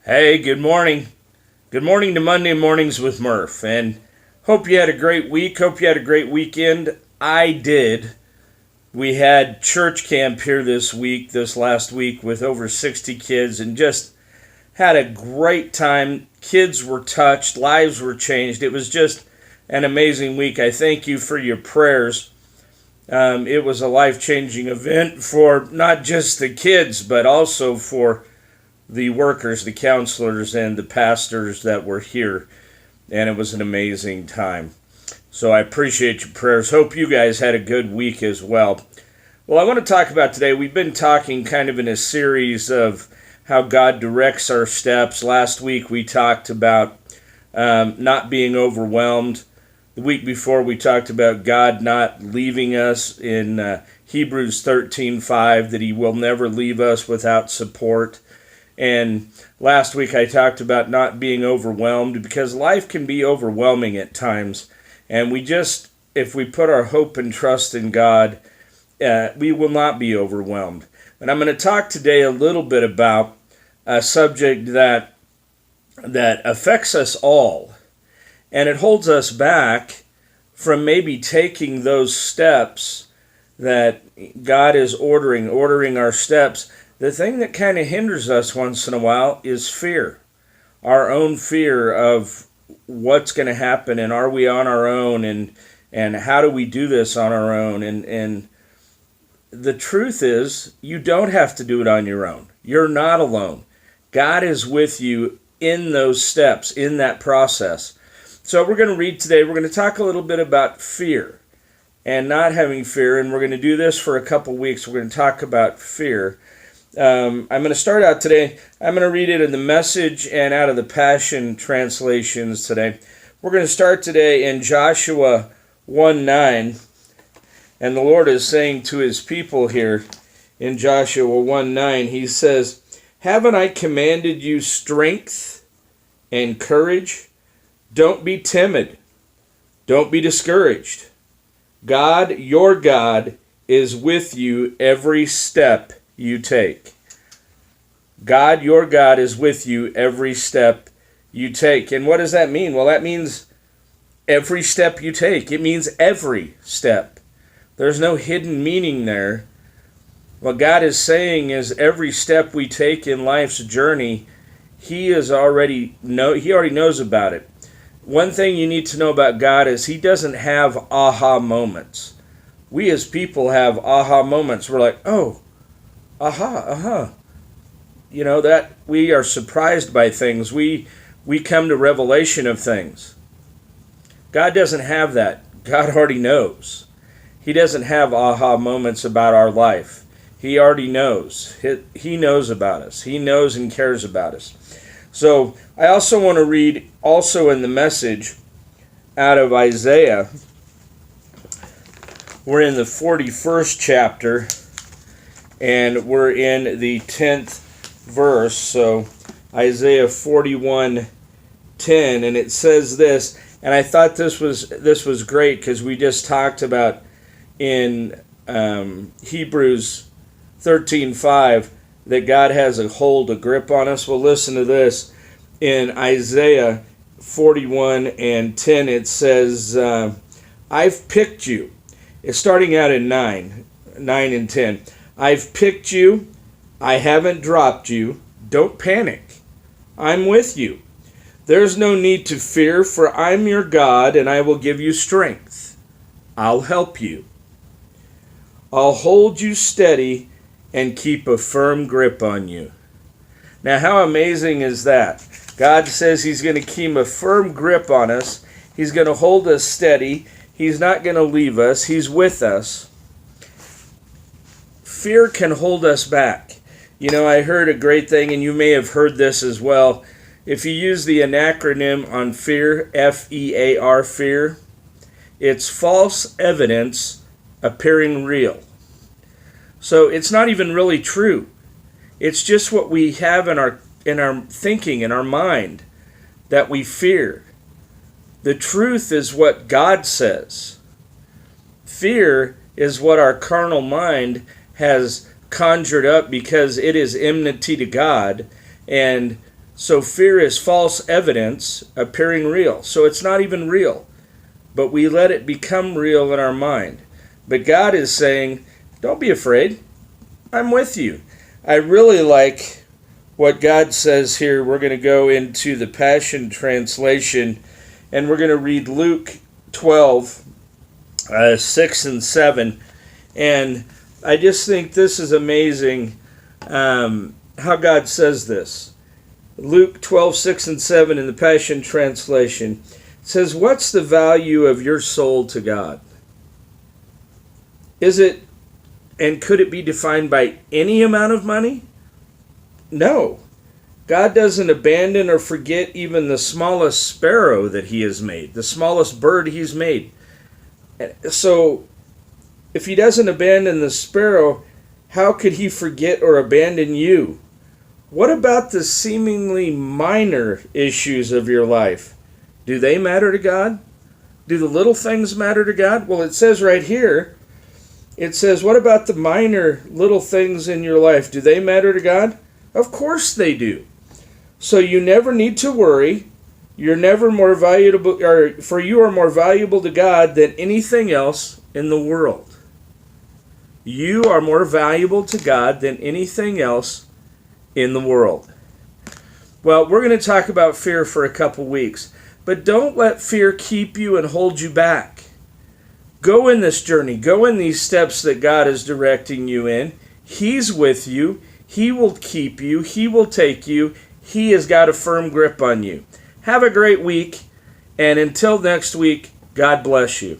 Hey, good morning. Good morning to Monday Mornings with Murph. And hope you had a great week. Hope you had a great weekend. I did. We had church camp here this last week, with over 60 kids, and just had a great time. Kids were touched, lives were changed. It was just an amazing week. I thank you for your prayers. It was a life changing event for not just the kids, but also for the workers, the counselors, and the pastors that were here, and it was an amazing time. So I appreciate your prayers. Hope you guys had a good week as well. Well, I want to talk about today, we've been talking kind of in a series of how God directs our steps. Last week we talked about not being overwhelmed. The week before we talked about God not leaving us in Hebrews 13:5, that he will never leave us without support. And last week I talked about not being overwhelmed, because life can be overwhelming at times. And if we put our hope and trust in God, we will not be overwhelmed. And I'm going to talk today a little bit about a subject that affects us all. And it holds us back from maybe taking those steps that God is ordering our steps. The thing that kind of hinders us once in a while is fear. Our own fear of what's going to happen, and are we on our own, and how do we do this on our own? And the truth is, you don't have to do it on your own. You're not alone. God is with you in those steps, in that process. So we're going to read today, we're going to talk a little bit about fear and not having fear, and we're going to do this for a couple weeks. We're going to talk about fear. I'm going to start out today. I'm going to read it in the Message and out of the Passion translations today. We're going to start today in Joshua 1:9. And the Lord is saying to his people here in Joshua 1:9, he says, "Haven't I commanded you strength and courage? Don't be timid. Don't be discouraged. God, your God, is with you every step you take." God, your God, is with you every step you take. And what does that mean? Well, that means every step you take. It means every step. There's no hidden meaning there. What God is saying is every step we take in life's journey, He already knows about it. One thing you need to know about God is He doesn't have aha moments. We as people have aha moments. We're like, oh, aha. That we are surprised by things. We come to revelation of things. God doesn't have that. God already knows. He doesn't have aha moments about our life. He already knows. He knows about us. He knows and cares about us. So I also want to read also in the Message out of Isaiah. We're in the 41st chapter, and we're in the 10th verse. So Isaiah 41:10, and it says this, and I thought this was great, because we just talked about in Hebrews 13:5 that God has a grip on us. Well, listen to this. In Isaiah 41:10, it says, "I've picked you." It's starting out in 9 and 10. "I've picked you. I haven't dropped you. Don't panic. I'm with you. There's no need to fear, for I'm your God, and I will give you strength. I'll help you. I'll hold you steady and keep a firm grip on you." Now, how amazing is that? God says He's going to keep a firm grip on us. He's going to hold us steady. He's not going to leave us. He's with us. Fear can hold us back. I heard a great thing, and you may have heard this as well. If you use the acronym on fear, F-E-A-R, fear, it's false evidence appearing real. So it's not even really true. It's just what we have in our thinking, in our mind, that we fear. The truth is what God says. Fear is what our carnal mind has conjured up, because it is enmity to God, and So fear is false evidence appearing real. So it's not even real, but we let it become real in our mind. But God is saying, don't be afraid. I'm with you. I really like what God says here. We're going to go into the Passion Translation, and we're going to read Luke 12, 6 and 7. And I just think this is amazing how God says this. Luke 12, 6 and 7 in the Passion Translation says, what's the value of your soul to God? Is it, and could it be defined by any amount of money? No. God doesn't abandon or forget even the smallest sparrow that he has made, the smallest bird he's made. So, if he doesn't abandon the sparrow, how could he forget or abandon you? What about the seemingly minor issues of your life? Do they matter to God? Do the little things matter to God? Well, it says right here, it says, what about the minor little things in your life? Do they matter to God? Of course they do. So you never need to worry. You're never more valuable, or for you are more valuable to God than anything else in the world. You are more valuable to God than anything else in the world. Well, we're going to talk about fear for a couple weeks, but don't let fear keep you and hold you back. Go in this journey. Go in these steps that God is directing you in. He's with you. He will keep you. He will take you. He has got a firm grip on you. Have a great week, and until next week, God bless you.